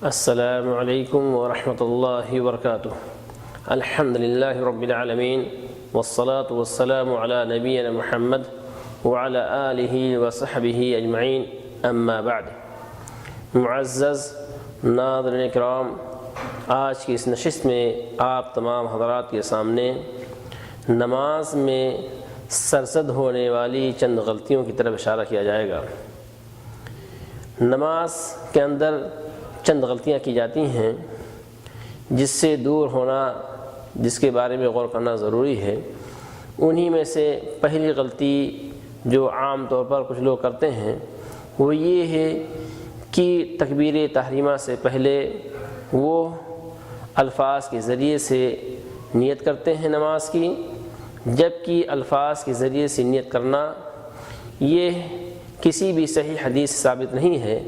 السلام علیکم ورحمۃ اللہ وبرکاتہ۔ الحمد للہ رب العالمین والصلاة والسلام علی نبینا محمد وعلی آلہ وصحبہ اجمعین، اما بعد۔ معزز ناظرین کرام، آج کی اس نشست میں آپ تمام حضرات کے سامنے نماز میں سرزد ہونے والی چند غلطیوں کی طرف اشارہ کیا جائے گا۔ نماز کے اندر چند غلطیاں کی جاتی ہیں جس سے دور ہونا، جس کے بارے میں غور کرنا ضروری ہے۔ انہی میں سے پہلی غلطی جو عام طور پر کچھ لوگ کرتے ہیں وہ یہ ہے کہ تکبیر تحریمہ سے پہلے وہ الفاظ کے ذریعے سے نیت کرتے ہیں نماز کی، جبکہ الفاظ کے ذریعے سے نیت کرنا یہ کسی بھی صحیح حدیث سے ثابت نہیں ہے،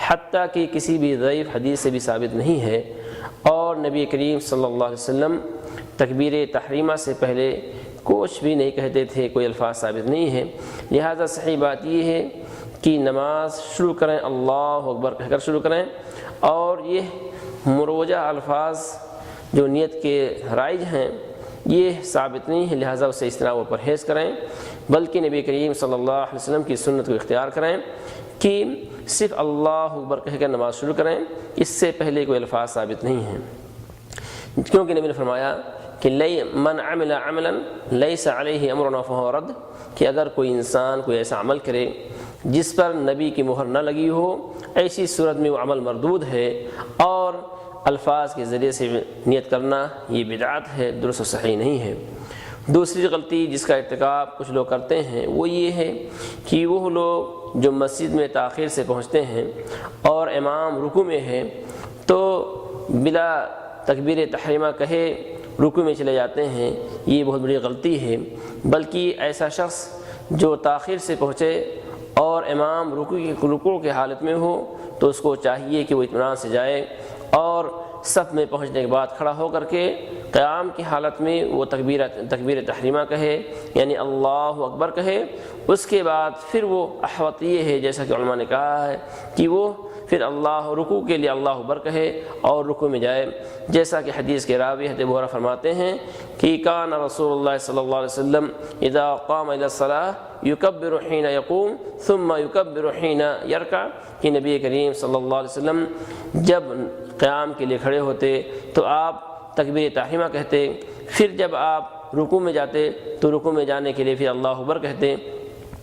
حتیٰ کہ کسی بھی ضعیف حدیث سے بھی ثابت نہیں ہے، اور نبی کریم صلی اللہ علیہ وسلم تکبیر تحریمہ سے پہلے کچھ بھی نہیں کہتے تھے، کوئی الفاظ ثابت نہیں ہے۔ لہذا صحیح بات یہ ہے کہ نماز شروع کریں اللہ اکبر کہہ کر شروع کریں، اور یہ مروجہ الفاظ جو نیت کے رائج ہیں یہ ثابت نہیں ہے، لہٰذا اسے اس طرح وہ پرہیز کریں، بلکہ نبی کریم صلی اللہ علیہ وسلم کی سنت کو اختیار کریں کہ صرف اللہ اکبر کہہ کر نماز شروع کریں، اس سے پہلے کوئی الفاظ ثابت نہیں ہیں، کیونکہ نبی نے فرمایا کہ من عمل عملا لیس علیہ امرنا فہو رد، کہ اگر کوئی انسان کوئی ایسا عمل کرے جس پر نبی کی مہر نہ لگی ہو، ایسی صورت میں وہ عمل مردود ہے، اور الفاظ کے ذریعے سے نیت کرنا یہ بدعت ہے، درست و صحیح نہیں ہے۔ دوسری غلطی جس کا ارتکاب کچھ لوگ کرتے ہیں وہ یہ ہے کہ وہ لوگ جو مسجد میں تاخیر سے پہنچتے ہیں اور امام رکوع میں ہے تو بلا تکبیر تحریمہ کہے رکوع میں چلے جاتے ہیں، یہ بہت بڑی غلطی ہے۔ بلکہ ایسا شخص جو تاخیر سے پہنچے اور امام رکوع کی حالت میں ہو تو اس کو چاہیے کہ وہ اطمینان سے جائے اور صف میں پہنچنے کے بعد کھڑا ہو کر کے قیام کی حالت میں وہ تکبیر تحریمہ کہے، یعنی اللہ اکبر کہے۔ اس کے بعد پھر وہ احوط یہ ہے، جیسا کہ علماء نے کہا ہے، کہ وہ پھر رکوع کے لیے اللہ اکبر کہے اور رکوع میں جائے، جیسا کہ حدیث کے راوی حضرت ابو ہریرہ فرماتے ہیں کہ کان رسول اللہ صلی اللہ علیہ وسلم اذا قام الى الصلاة یکبر حین یقوم ثم یکبر حین یرکع، کہ نبی کریم صلی اللہ علیہ وسلم جب قیام کے لیے کھڑے ہوتے تو آپ تکبیر تحریمہ کہتے، پھر جب آپ رکوع میں جاتے تو رکوع میں جانے کے لیے پھر اللہ اکبر کہتے۔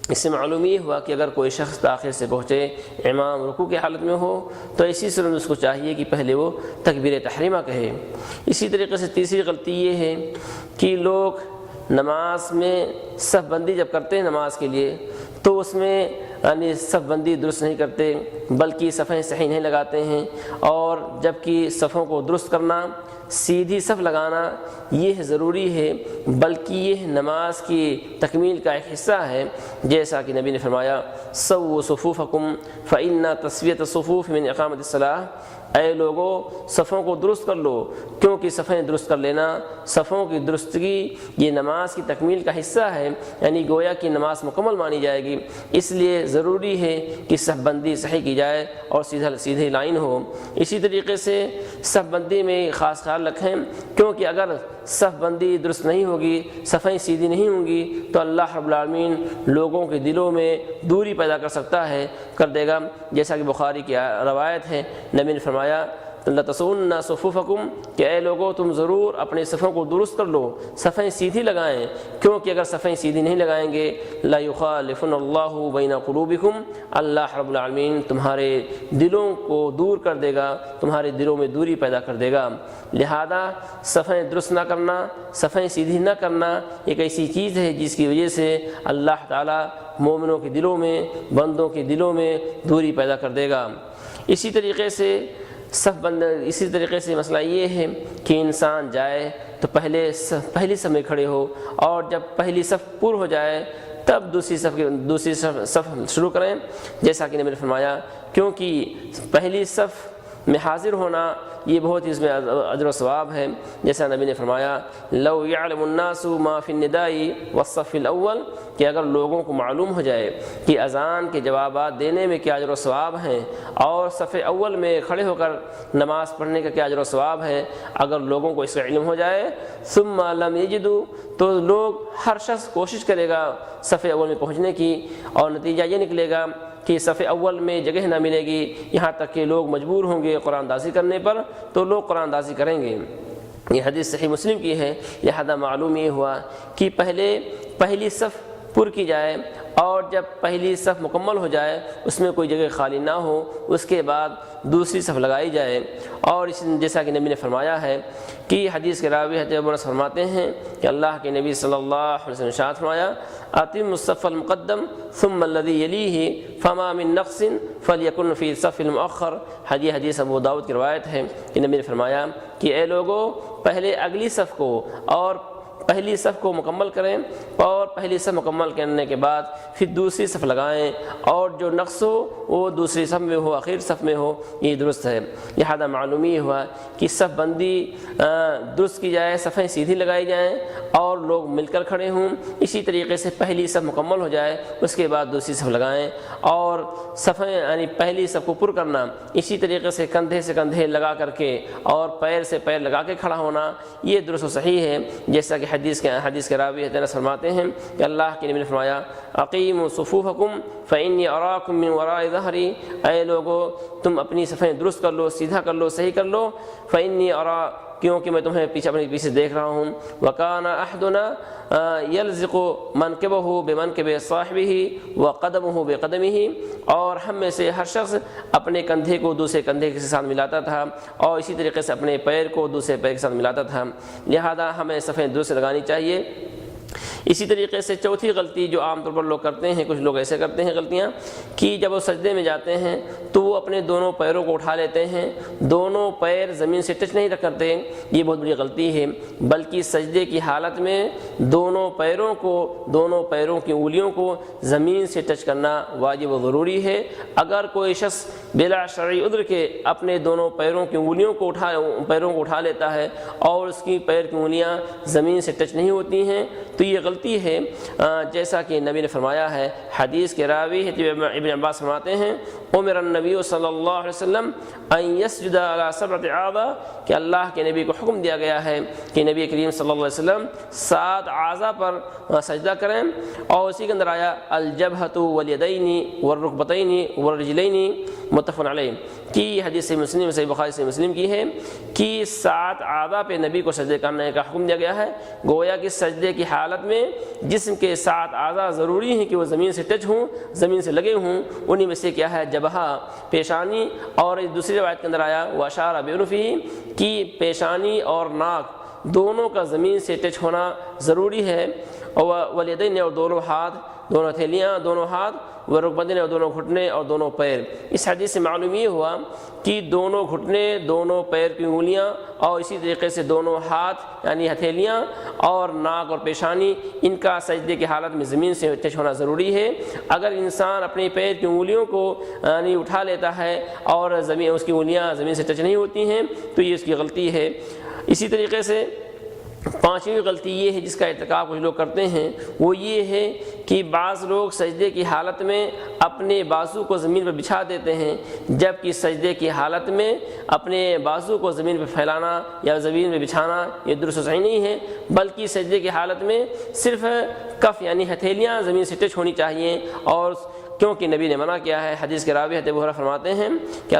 اس سے معلوم یہ ہوا کہ اگر کوئی شخص تاخیر سے پہنچے، امام رکوع کی حالت میں ہو، تو اسی صورت میں اس کو چاہیے کہ پہلے وہ تکبیر تحریمہ کہے۔ اسی طریقے سے تیسری غلطی یہ ہے کہ لوگ نماز میں صف بندی جب کرتے ہیں نماز کے لیے تو اس میں یعنی صف بندی درست نہیں کرتے، بلکہ صفیں صحیح نہیں لگاتے ہیں، اور جبکہ صفوں کو درست کرنا، سیدھی صف لگانا یہ ضروری ہے، بلکہ یہ نماز کی تکمیل کا ایک حصہ ہے، جیسا کہ نبی نے فرمایا سووا صفوفکم فإن تسویۃ الصفوف من اقامۃ الصلاۃ، اے لوگو صفوں کو درست کر لو، کیونکہ صفیں درست کر لینا، صفوں کی درستگی یہ نماز کی تکمیل کا حصہ ہے، یعنی گویا کہ نماز مکمل مانی جائے گی، اس لیے ضروری ہے کہ صف بندی صحیح کی جائے اور سیدھی لائن ہو۔ اسی طریقے سے صف بندی میں خاص خیال رکھیں، کیونکہ اگر صف بندی درست نہیں ہوگی، صفیں سیدھی نہیں ہوں گی تو اللہ رب العالمین لوگوں کے دلوں میں دوری پیدا کر دے گا، جیسا کہ بخاری کی روایت ہے، نبی نے فرمایا لَتَصُونَّ صُفُوفَكُمْ، کہ اے لوگو تم ضرور اپنے صفوں کو درست کر لو، صفیں سیدھی لگائیں، کیونکہ اگر صفیں سیدھی نہیں لگائیں گے لَا يُخَالِفُنَّ اللَّهُ بَيْنَ قُلُوبِكُمْ، اللہ رب العالمین تمہارے دلوں کو دور کر دے گا، تمہارے دلوں میں دوری پیدا کر دے گا۔ لہذا صفیں درست نہ کرنا، صفیں سیدھی نہ کرنا ایک ایسی چیز ہے جس کی وجہ سے اللہ تعالیٰ مومنوں کے دلوں میں، بندوں کے دلوں میں دوری پیدا کر دے گا۔ اسی طریقے سے مسئلہ یہ ہے کہ انسان جائے تو پہلی صف میں کھڑے ہو، اور جب پہلی صف پور ہو جائے تب دوسری صف شروع کریں، جیسا کہ نبی نے فرمایا، کیونکہ پہلی صف میں حاضر ہونا یہ بہت ہی اس میں اجر و ثواب ہے۔ جیسا نبی نے فرمایا لو یعلم الناس ما فی النداء والصف الاول، کہ اگر لوگوں کو معلوم ہو جائے کہ اذان کے جوابات دینے میں کیا اجر و ثواب ہیں اور صف اول میں کھڑے ہو کر نماز پڑھنے کا کیا اجر و ثواب ہے، اگر لوگوں کو اس کا علم ہو جائے ثم لم یجدوا، تو لوگ ہر شخص کوشش کرے گا صف اول میں پہنچنے کی، اور نتیجہ یہ نکلے گا کہ صف اول میں جگہ نہ ملے گی، یہاں تک کہ لوگ مجبور ہوں گے قرآن اندازی کرنے پر تو لوگ قرآن اندازی کریں گے۔ یہ حدیث صحیح مسلم کی ہے۔ لہذا معلوم یہ ہوا کہ پہلی صف پر کی جائے، اور جب پہلی صف مکمل ہو جائے اس میں کوئی جگہ خالی نہ ہو، اس کے بعد دوسری صف لگائی جائے۔ اور جیسا کہ نبی نے فرمایا ہے کہ حدیث کے راوی حضرت ابو انس فرماتے ہیں کہ اللہ کے نبی صلی اللہ علیہ وسلم نے ارشاد فرمایا اتم الصف المقدم ثم الذي يليه فما من نقص فليكن في الصف المؤخر۔ حدیث ابو داؤد کی روایت ہے کہ نبی نے فرمایا کہ اے لوگو، پہلے اگلی صف کو اور پہلی صف کو مکمل کریں، اور پہلی صف مکمل کرنے کے بعد پھر دوسری صف لگائیں، اور جو نقص ہو وہ دوسری صف میں ہو، آخر صف میں ہو، یہ درست ہے۔ لہذا معلوم یہ ہوا کہ صف بندی درست کی جائے، صفیں سیدھی لگائی جائیں اور لوگ مل کر کھڑے ہوں۔ اسی طریقے سے پہلی صف مکمل ہو جائے اس کے بعد دوسری صف لگائیں، اور صفیں یعنی پہلی صف کو پر کرنا اسی طریقے سے کندھے سے کندھے لگا کر کے اور پیر سے پیر لگا کے کھڑا ہونا، یہ درست و صحیح ہے۔ جیسا کہ حدیث کے راوی حضرت فرماتے ہیں کہ اللہ کے نبی نے فرمایا اقیموا صفوفکم فانی اراکم من وراء ظہری، اے لوگو تم اپنی صفیں درست کر لو، سیدھا کر لو، صحیح کر لو، فانی ارا، کیونکہ میں تمہیں اپنے پیچھے دیکھ رہا ہوں۔ وکان احدنا یلزق منکبہ بمنکب صاحبہ وقدمہ بقدمہ، اور ہم میں سے ہر شخص اپنے کندھے کو دوسرے کندھے کے ساتھ ملاتا تھا، اور اسی طریقے سے اپنے پیر کو دوسرے پیر کے ساتھ ملاتا تھا۔ لہذا ہمیں صفیں درست لگانی چاہیے۔ اسی طریقے سے چوتھی غلطی جو عام طور پر لوگ کرتے ہیں، کچھ لوگ ایسے کرتے ہیں غلطیاں کہ جب وہ سجدے میں جاتے ہیں تو وہ اپنے دونوں پیروں کو اٹھا لیتے ہیں، دونوں پیر زمین سے ٹچ نہیں کرتے، یہ بہت بڑی غلطی ہے۔ بلکہ سجدے کی حالت میں دونوں پیروں کی انگلیوں کو زمین سے ٹچ کرنا واجب و ضروری ہے۔ اگر کوئی شخص بلا شرعی عذر کے اپنے دونوں پیروں کی انگلیوں کو اٹھا لیتا ہے اور اس کی پیر کی انگلیاں زمین سے ٹچ نہیں ہوتی ہیں تو یہ غلطی ہے۔ جیسا کہ نبی نے فرمایا ہے، حدیث کے راوی ابن عباس فرماتے ہیں امر النبی صلی اللہ علیہ وسلم ان یسجد علی سبعۃ اعضاء، کہ اللہ کے نبی کو حکم دیا گیا ہے کہ نبی کریم صلی اللہ علیہ وسلم 7 اعضاء پر سجدہ کریں، اور اسی کے اندر آیا الجبہۃ والیدین والرکبتین والرجلین، متفق علیہ، کہ حدیث مسلم صحیح بخاری سے مسلم کی ہے کہ 7 اعضاء پہ نبی کو سجدے کرنے کا حکم دیا گیا ہے۔ گویا کہ سجدے کی حالت میں جسم کے 7 اعضاء ضروری ہیں کہ وہ زمین سے ٹچ ہوں، زمین سے لگے ہوں۔ انہی میں سے کیا ہے؟ جبہہ، پیشانی، اور دوسری روایت کے اندر آیا واشار بعنفہ، کہ پیشانی اور ناک دونوں کا زمین سے ٹچ ہونا ضروری ہے، اور والیدین، اور دونوں ہاتھ، دونوں ہتھیلیاں، دونوں ہاتھ، ورکبتین، اور دونوں گھٹنے اور دونوں پیر۔ اس حدیث سے معلوم یہ ہوا کہ دونوں گھٹنے، دونوں پیر کی انگلیاں، اور اسی طریقے سے دونوں ہاتھ یعنی ہتھیلیاں اور ناک اور پیشانی، ان کا سجدے کی حالت میں زمین سے ٹچ ہونا ضروری ہے۔ اگر انسان اپنے پیر کی انگلیوں کو یعنی اٹھا لیتا ہے اور اس کی انگلیاں زمین سے ٹچ نہیں ہوتی ہیں تو یہ اس کی غلطی ہے۔ اسی طریقے سے 5ویں غلطی یہ ہے جس کا ارتکاب کچھ لوگ کرتے ہیں، وہ یہ ہے کہ بعض لوگ سجدے کی حالت میں اپنے بازو کو زمین پر بچھا دیتے ہیں، جبکہ سجدے کی حالت میں اپنے بازو کو زمین پہ پھیلانا یا زمین پہ بچھانا یہ درست و صحیح نہیں ہے، بلکہ سجدے کی حالت میں صرف کف یعنی ہتھیلیاں زمین سے ٹچ ہونی چاہیے، اور کیونکہ نبی نے منع کیا ہے۔ حدیث کے راوی حضرت ابو ہریرہ فرماتے ہیں کہ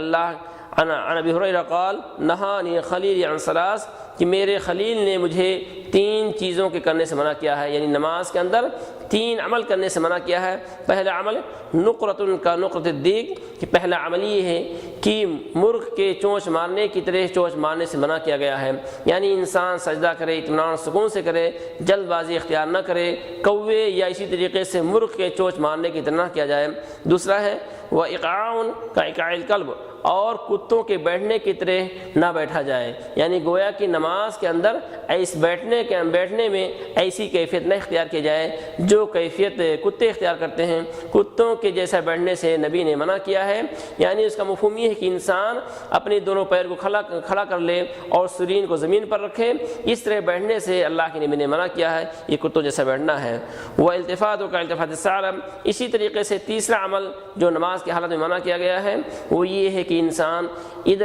عن ابی ہریرہ قال نہانی خلیلی عن ثلاث، کہ میرے خلیل نے مجھے 3 چیزوں کے کرنے سے منع کیا ہے، یعنی نماز کے اندر 3 عمل کرنے سے منع کیا ہے۔ پہلا عمل نقرۃ کا نقرۃ الدیگ، کہ پہلا عمل یہ ہے کہ مرغ کے چونچ مارنے کی طرح چونچ مارنے سے منع کیا گیا ہے، یعنی انسان سجدہ کرے اطمینان سکون سے کرے، جلد بازی اختیار نہ کرے، کوے یا اسی طریقے سے مرغ کے چونچ مارنے کی طرح نہ کیا جائے۔ دوسرا ہے وہ اقعاء کا اقاع الکلب، اور کتوں کے بیٹھنے کی طرح نہ بیٹھا جائے، یعنی گویا کہ نماز کے اندر بیٹھنے میں ایسی کیفیت نہ اختیار کی جائے جو کیفیت کتے اختیار کرتے ہیں۔ کتوں کے جیسا بیٹھنے سے نبی نے منع کیا ہے، یعنی اس کا مفہوم یہ ہے کہ انسان اپنے دونوں پیر کو کھڑا کر لے اور سرین کو زمین پر رکھے، اس طرح بیٹھنے سے اللہ کے نبی نے منع کیا ہے، یہ کتوں جیسا بیٹھنا ہے۔ وہ التفات کا التفات الثعلب، اسی طریقے سے تیسرا عمل جو نماز کی حالت میں منع کیا گیا ہے وہ یہ ہے کہ انسان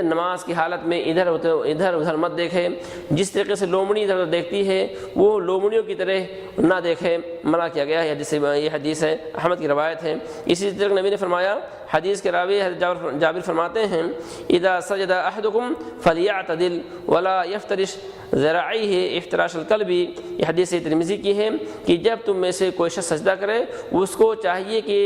نماز کی حالت میں ادھر ادھر مت دیکھے، جس طریقے سے لومڑی ادھر دیکھتی ہے وہ لومڑیوں کی طرح نہ دیکھے، منع کیا گیا ہے۔ یہ حدیث ہے، احمد کی روایت ہے۔ اسی طرح نبی نے فرمایا، حدیث کے راوی جابر فرماتے ہیں، اذا سجد احدکم فلیعتدل ولا یفترش ذراعیہ افتراش الکلب، یہ حدیث ترمذی کی ہے کہ جب تم میں سے کوئی شخص سجدہ کرے اس کو چاہیے کہ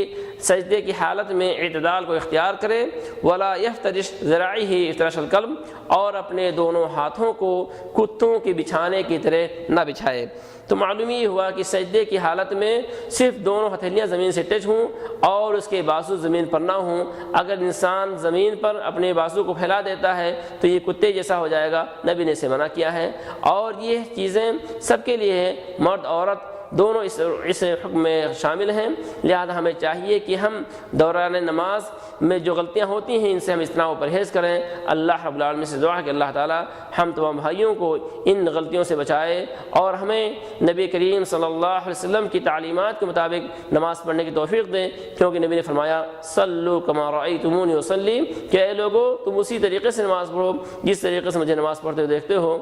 سجدے کی حالت میں اعتدال کو اختیار کرے، ولا یفترش ذراعیہ افتراش الکلب، اور اپنے دونوں ہاتھوں کو کتوں کے بچھانے کی طرح نہ بچھائے۔ تو معلوم یہ ہوا کہ سجدے کی حالت میں صرف دونوں ہتھیلیاں زمین سے ٹچ ہوں اور اس کے بازو زمین پر نہ ہوں۔ اگر انسان زمین پر اپنے بازو کو پھیلا دیتا ہے تو یہ کتے جیسا ہو جائے گا، نبی نے اسے منع کیا ہے۔ اور یہ چیزیں سب کے لیے ہیں، مرد عورت دونوں اس حکم میں شامل ہیں، لہذا ہمیں چاہیے کہ ہم دوران نماز میں جو غلطیاں ہوتی ہیں ان سے ہم اجتناب و پرہیز کریں۔ اللہ رب العالمین سے دعا ہے کہ اللہ تعالی ہم تمام بھائیوں کو ان غلطیوں سے بچائے اور ہمیں نبی کریم صلی اللہ علیہ وسلم کی تعلیمات کے مطابق نماز پڑھنے کی توفیق دیں، کیونکہ نبی نے فرمایا صلو کما رأیتمونی اصلی، کہ اے لوگو تم اسی طریقے سے نماز پڑھو جس طریقے سے مجھے نماز پڑھتے ہوئے دیکھتے ہو۔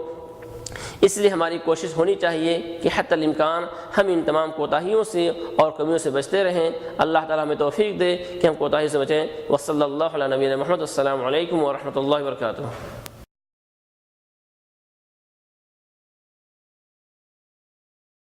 اس لیے ہماری کوشش ہونی چاہیے کہ حتی الامکان ہم ان تمام کوتاہیوں سے اور کمیوں سے بچتے رہیں۔ اللہ تعالیٰ ہمیں توفیق دے کہ ہم کوتاہی سے بچیں۔ وصلی اللہ علی نبینا محمد۔ السلام علیکم ورحمۃ اللہ وبرکاتہ۔